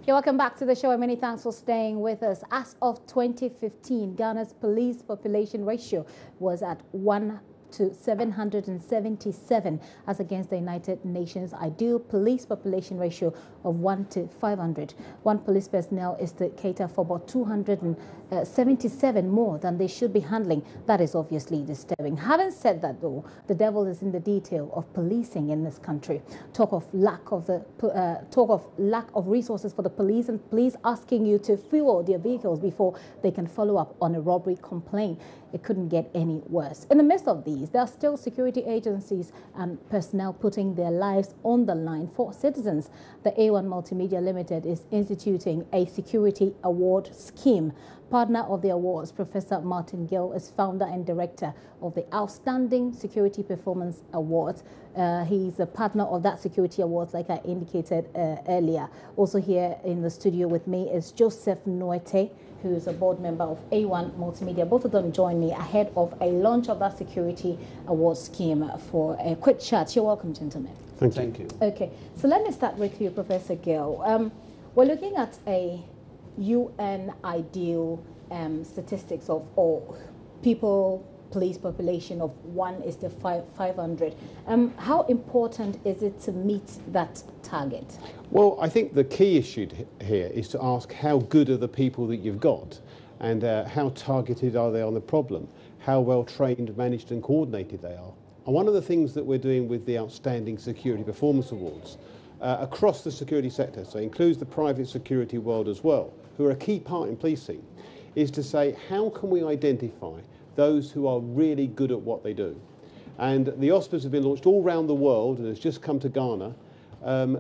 Okay, welcome back to the show and many thanks for staying with us. As of 2015, Ghana's police population ratio was at 1 to 777 as against the United Nations ideal police population ratio of 1 to 500. One police personnel is to cater for about 277 more than they should be handling. That is obviously disturbing. Having said that, though, the devil is in the detail of policing in this country. Talk of lack of resources for the police, and police asking you to fuel their vehicles before they can follow up on a robbery complaint. It couldn't get any worse. In the midst of these, there are still security agencies and personnel putting their lives on the line for citizens. The A1 Multimedia Limited is instituting a security award scheme. Partner of the awards, Professor Martin Gill, is founder and director of the Outstanding Security Performance Awards. He's a partner of that security awards, like I indicated earlier. Also here in the studio with me is Joseph Nwete, who is a board member of A1 Multimedia. Both of them join me ahead of a launch of that security award scheme for a quick chat. You're welcome, gentlemen. Thank you. Okay, so let me start with you, Professor Gill. We're looking at a UN ideal statistics of all people, police population of 1 is to 500. How important is it to meet that target? Well, I think the key issue here is to ask how good are the people that you've got, and how targeted are they on the problem, how well trained, managed and coordinated they are. And one of the things that we're doing with the Outstanding Security Performance Awards across the security sector, so it includes the private security world as well, who are a key part in policing, is to say how can we identify those who are really good at what they do. And the Oscars have been launched all around the world and has just come to Ghana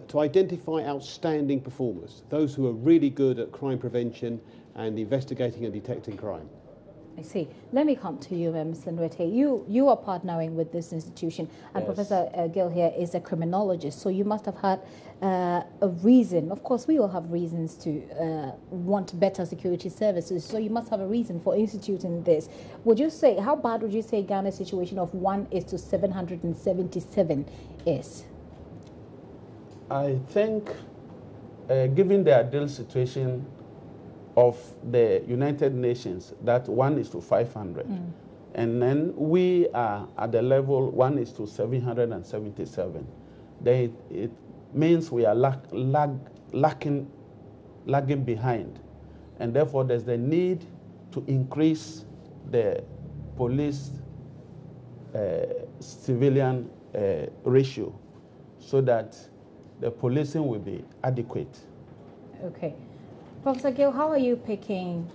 to identify outstanding performers, those who are really good at crime prevention and investigating and detecting crime. I see. Let me come to you, Mr. Nwete. You are partnering with this institution, and yes. Professor Gill here is a criminologist, so you must have had a reason. Of course, we all have reasons to want better security services, so you must have a reason for instituting this. Would you say, how bad would you say Ghana's situation of 1 is to 777 is? I think, given the ideal situation of the United Nations, that 1 is to 500. And then we are at the level 1 is to 777. Then it means we are lagging behind. And therefore, there's the need to increase the police civilian ratio so that the policing will be adequate. Okay. Professor Gill, how are you picking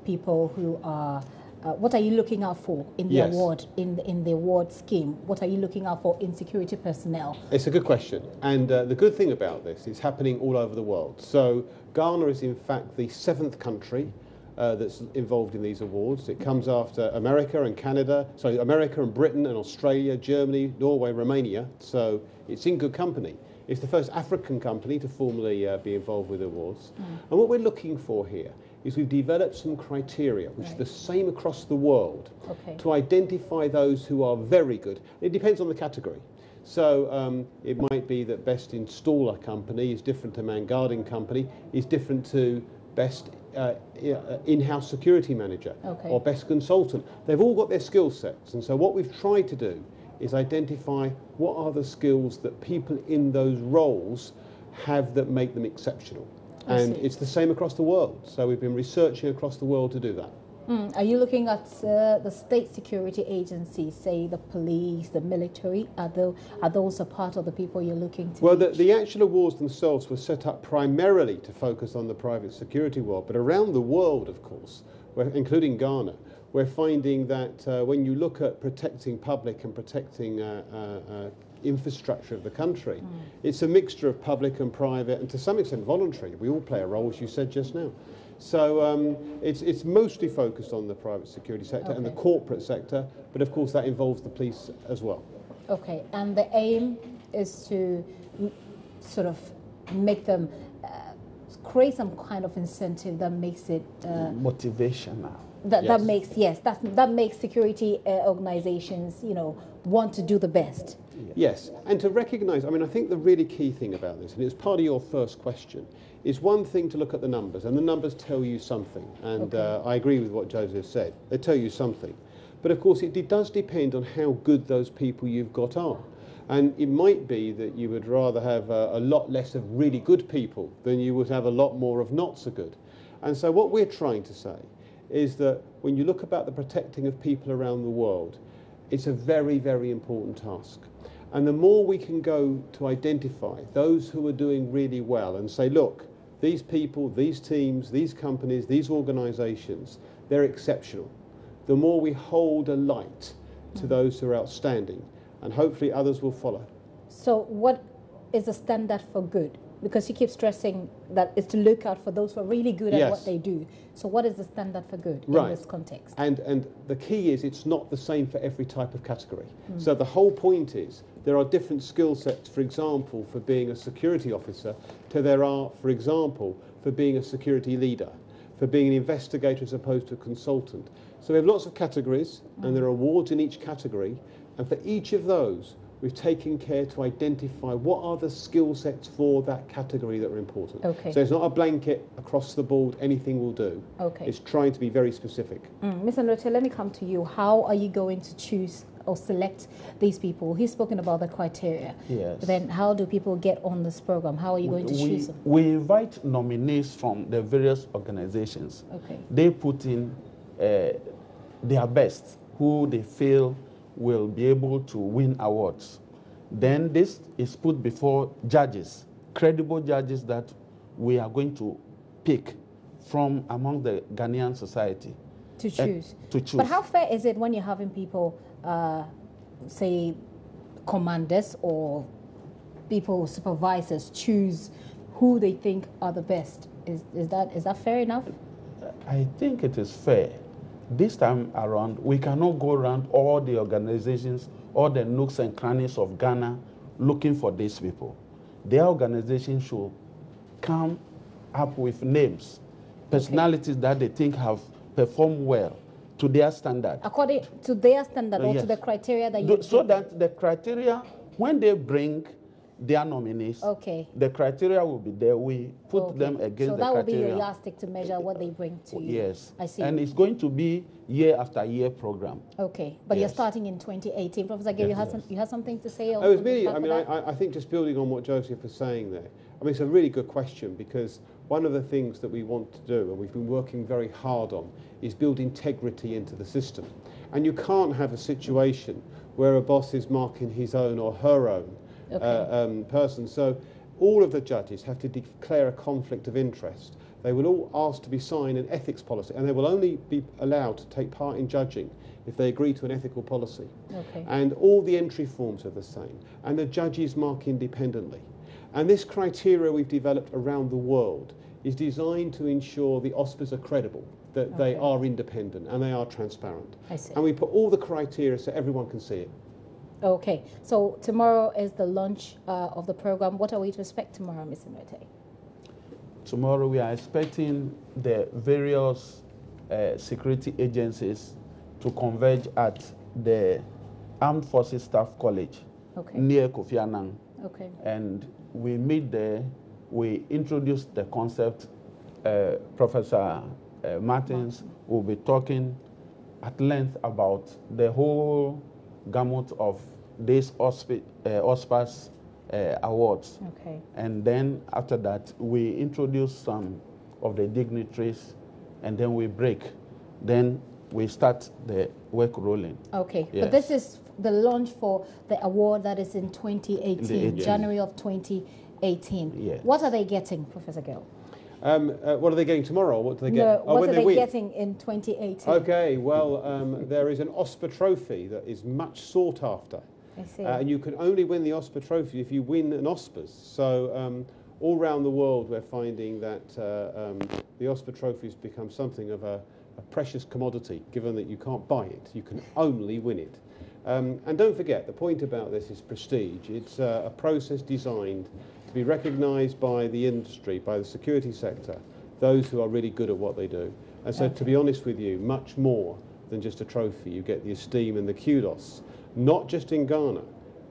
people who are, what are you looking out for in the award, in the award scheme? What are you looking out for in security personnel? It's a good question. And the good thing about this is happening all over the world. So Ghana is in fact the 7th country that's involved in these awards. It comes after America and Canada, sorry, America and Britain and Australia, Germany, Norway, Romania. So it's in good company. It's the first African company to formally be involved with awards. And what we're looking for here is we've developed some criteria, which is the same across the world, to identify those who are very good. It depends on the category. So it might be that best installer company is different to man guarding company, is different to best in-house security manager or best consultant. They've all got their skill sets. And so what we've tried to do is identify what are the skills that people in those roles have that make them exceptional. And it's the same across the world. So we've been researching across the world to do that. Are you looking at the state security agencies, say the police, the military? Are those a part of the people you're looking to? Well, the actual awards themselves were set up primarily to focus on the private security world. But around the world, of course, including Ghana, we're finding that when you look at protecting public and protecting infrastructure of the country, it's a mixture of public and private, and to some extent voluntary. We all play a role, as you said just now. So it's mostly focused on the private security sector and the corporate sector, but of course that involves the police as well. Okay, and the aim is to sort of make them create some kind of incentive that makes it motivational. That makes security organizations, want to do the best. Yes, and to recognise, I mean, I think the really key thing about this, and it's part of your first question, is one thing to look at the numbers, and the numbers tell you something. And I agree with what Joseph said. They tell you something. But of course, it does depend on how good those people you've got are. And it might be that you would rather have a lot less of really good people than you would have a lot more of not so good. And so what we're trying to say is that when you look about the protecting of people around the world, it's a very, very important task. And the more we can go to identify those who are doing really well and say, look, these people, these teams, these companies, these organisations, they're exceptional. The more we hold a light to those who are outstanding, and hopefully others will follow. So what is the standard for good? Because you keep stressing that it's to look out for those who are really good at what they do. So what is the standard for good in this context? And the key is it's not the same for every type of category. So the whole point is there are different skill sets, for example, for being a security officer, to there are, for example, for being a security leader, for being an investigator as opposed to a consultant. So we have lots of categories, and there are awards in each category, and for each of those, we've taken care to identify what are the skill sets for that category that are important. Okay. So it's not a blanket across the board, anything will do. Okay. It's trying to be very specific. Ms. Ndote, let me come to you. How are you going to choose or select these people? He's spoken about the criteria. Yes. But then how do people get on this program? How are you going to choose them? We invite nominees from the various organizations. Okay. They put in their best, who they feel will be able to win awards. Then this is put before judges, credible judges that we are going to pick from among the Ghanaian society. To choose. To choose. But how fair is it when you're having people, say, commanders or people, supervisors, choose who they think are the best? Is that fair enough? I think it is fair. This time around, we cannot go around all the organizations, all the nooks and crannies of Ghana looking for these people. Their organization should come up with names, personalities that they think have performed well to their standard. According to their standard or to the criteria that you so that the criteria, when they bring their nominees, the criteria will be there. We put them against the criteria. So that will be your yardstick to measure what they bring to you. Yes. I see. And it's going to be year after year program. Okay. But you're starting in 2018. Professor Gale, you have something to say? Oh, it's really, I mean, I think just building on what Joseph was saying there, I mean, it's a really good question, because one of the things that we want to do, and we've been working very hard on, is build integrity into the system. And you can't have a situation where a boss is marking his own or her own person. So all of the judges have to declare a conflict of interest. They will all ask to be signed an ethics policy, and they will only be allowed to take part in judging if they agree to an ethical policy. Okay. And all the entry forms are the same, and the judges mark independently. And this criteria we've developed around the world is designed to ensure the OSPAs are credible, that they are independent and they are transparent. I see. And we put all the criteria so everyone can see it. Okay, so tomorrow is the launch of the program. What are we to expect tomorrow, Mr. Ndote? Tomorrow we are expecting the various security agencies to converge at the Armed Forces Staff College near Kofi Annan. Okay. And we meet there, we introduce the concept. Professor Martins will be talking at length about the whole gamut of these OSPAS awards. Okay. And then after that, we introduce some of the dignitaries, and then we break. Then we start the work rolling. Okay, yes. But this is the launch for the award that is in 2018, January of 2018. Yes. What are they getting, Professor Gale? What are they getting tomorrow? What do they get? No, what when are they win? getting in 2018? Okay, well, there is an OSPA trophy that is much sought after. I see. And you can only win the OSPA trophy if you win an OSPAS. So all around the world, we're finding that the OSPA trophy has become something of a precious commodity, given that you can't buy it. You can only win it. And don't forget, the point about this is prestige. It's a process designed to be recognised by the industry, by the security sector, those who are really good at what they do. And so, to be honest with you, much more than just a trophy. You get the esteem and the kudos, not just in Ghana,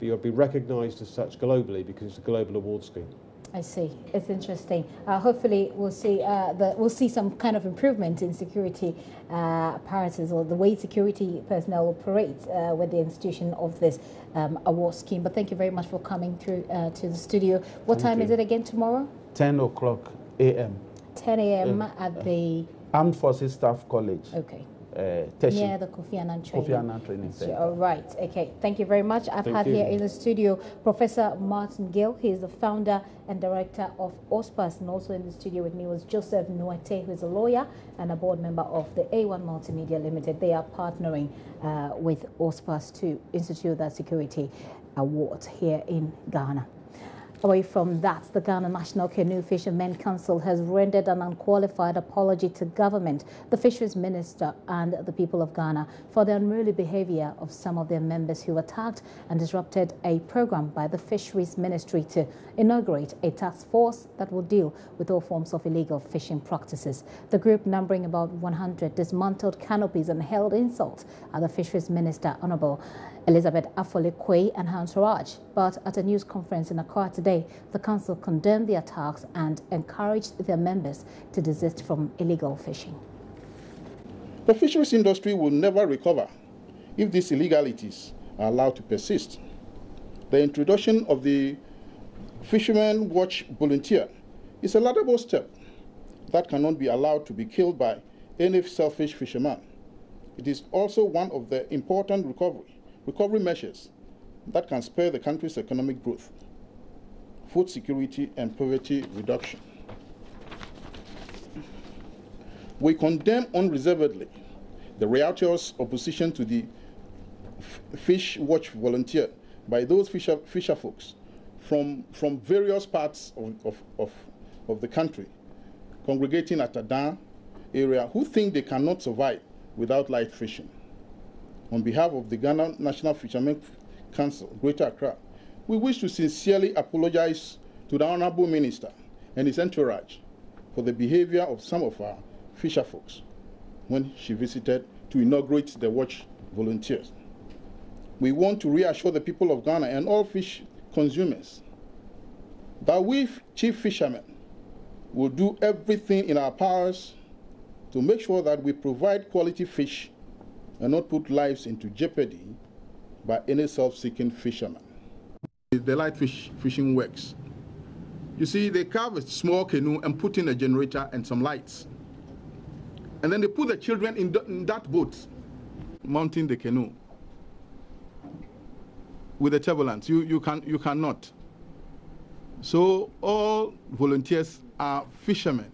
but you'll be recognised as such globally because it's a global award scheme. I see. It's interesting. Hopefully, we'll see some kind of improvement in security apparatus or the way security personnel operate with the institution of this award scheme. But thank you very much for coming through to the studio. What time is it again tomorrow? 10 o'clock a.m. 10 a.m. at the Armed Forces Staff College. Okay. Teshi. Near the Kofi Annan Training. Kofi Annan Training Center. All right. Okay. Thank you very much. I've had here in the studio Professor Martin Gill. He is the founder and director of OSPAS, and also in the studio with me was Joseph Nuete, who is a lawyer and a board member of the A1 Multimedia Limited. They are partnering with OSPAS to institute that security award here in Ghana. Away from that, the Ghana National Canoe Fishermen Council has rendered an unqualified apology to government, the fisheries minister and the people of Ghana for the unruly behavior of some of their members who attacked and disrupted a program by the fisheries ministry to inaugurate a task force that will deal with all forms of illegal fishing practices. The group, numbering about 100, dismantled canopies and held insults at the fisheries minister, Honorable Elizabeth Afole-Kwei, and her entourage. But at a news conference in Accra today, the council condemned the attacks and encouraged their members to desist from illegal fishing. The fisheries industry will never recover if these illegalities are allowed to persist. The introduction of the Fishermen Watch Volunteer is a laudable step that cannot be allowed to be killed by any selfish fisherman. It is also one of the important recovery measures that can spur the country's economic growth, food security, and poverty reduction. We condemn unreservedly the riotous opposition to the Fish Watch Volunteer by those fisher folks from various parts of the country congregating at Adan area who think they cannot survive without light fishing. On behalf of the Ghana National Fishermen Council, Greater Accra, we wish to sincerely apologize to the Honorable Minister and his entourage for the behavior of some of our fisher folks when she visited to inaugurate the watch volunteers. We want to reassure the people of Ghana and all fish consumers that we chief fishermen will do everything in our powers to make sure that we provide quality fish and not put lives into jeopardy by any self-seeking fisherman. The light fishing works. You see, they carve a small canoe and put in a generator and some lights. And then they put the children in that boat, mounting the canoe with the turbulence. You cannot. So all volunteers are fishermen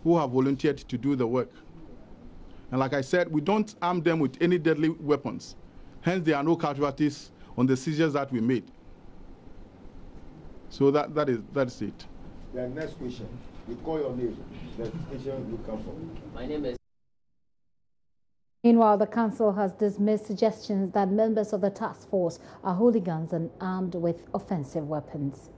who have volunteered to do the work. And like I said, we don't arm them with any deadly weapons. Hence, there are no casualties on the seizures that we made. So that is it. The next question. You call your name. The station you come from. My name is. Meanwhile, the council has dismissed suggestions that members of the task force are hooligans and armed with offensive weapons.